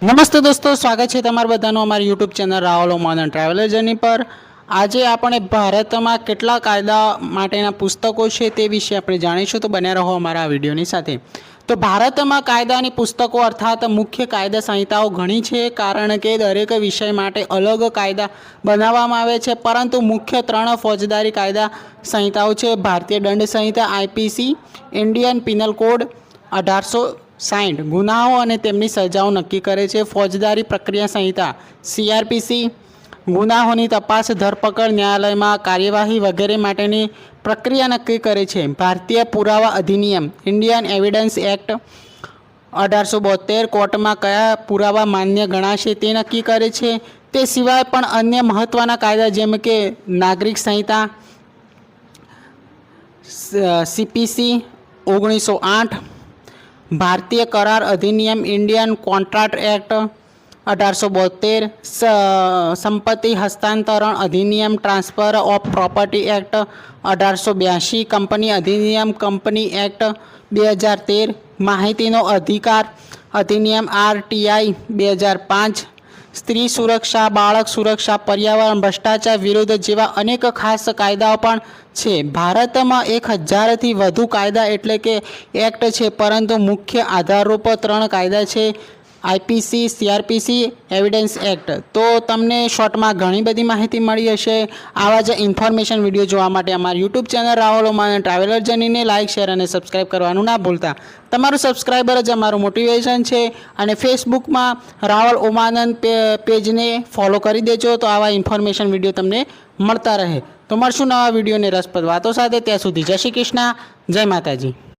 નમસ્તે દોસ્તો, સ્વાગત છે તમારા બધાનું અમારી YouTube channel Rahul Oman traveller journey પર। આજે આપણે ભારતમાં કેટલા કાયદા માટેના પુસ્તકો છે તે વિશે આપણે જાણીશું, તો બન્યા રહો અમારા આ વિડીયોની સાથે। તો ભારતમાં કાયદાની પુસ્તકો અર્થાત મુખ્ય કાયદા સંહિતાઓ ઘણી છે, કારણ કે દરેક વિષય માટે અલગ કાયદા બનાવવામાં આવે છે, પરંતુ મુખ્ય 3 ફોજદારી કાયદા સંહિતાઓ છે: ભારતીય દંડ સંહિતા આઈપીસી, ઇન્ડિયન પિનલ કોડ 1860 ગુનાઓ અને તેમની સજાઓ નક્કી કરે છે, ફોજદારી પ્રક્રિયા સંહિતા સીઆરપીસી ગુનાહોની તપાસ, ધરપકડ, ન્યાયાલયમાં કાર્યવાહી વગેરે માટેની પ્રક્રિયા નક્કી કરે છે, ભારતીય પુરાવા અધિનિયમ ઇન્ડિયન એવિડન્સ એક્ટ 1872 કોર્ટમાં કયા પુરાવા માન્ય ગણાશે તે નક્કી કરે છે। તે સિવાય પણ અન્ય મહત્ત્વના કાયદા જેમ કે નાગરિક સંહિતા સીપીસી 1908, ભારતીય કરાર અધિનિયમ ઇન્ડિયન કોન્ટ્રાક્ટ એક્ટ 1872, સંપત્તિ હસ્તાંતરણ અધિનિયમ transfer of property act 1882, company અધિનિયમ કંપની એક્ટ 2013, માહિતીનો અધિકાર અધિનિયમ આરટીઆઈ 2005, સ્ત્રી સુરક્ષા, બાળક સુરક્ષા, પર્યાવરણ, ભ્રષ્ટાચાર વિરુદ્ધ જેવા અનેક ખાસ કાયદાઓ પણ છે। ભારતમાં 1000થી વધુ કાયદા એટલે કે એક્ટ છે, પરંતુ મુખ્ય આધારરૂપ 3 કાયદા છે: આઈપીસી, સીઆરપીસી, એવિડન્સ એક્ટ। તો તમને શોર્ટમાં ઘણી બધી માહિતી મળી હશે। આવા જ ઇન્ફોર્મેશન વિડીયો જોવા માટે અમારી YouTube channel Rahul Oman traveller જર્નીને લાઇક, શેર અને સબસ્ક્રાઈબ કરવાનું ના ભૂલતા। તમારું સબસ્ક્રાઈબર જ અમારું મોટિવેશન છે, અને ફેસબુકમાં રાહુલ ઓમાનંદ પેજને ફોલો કરી દેજો, તો આવા ઇન્ફોર્મેશન વિડીયો તમને મળતા રહે। તો મળશું નવા વિડીયોને રસપ્રદ વાતો સાથે। ત્યાં સુધી જય શ્રી કૃષ્ણ, જય માતાજી।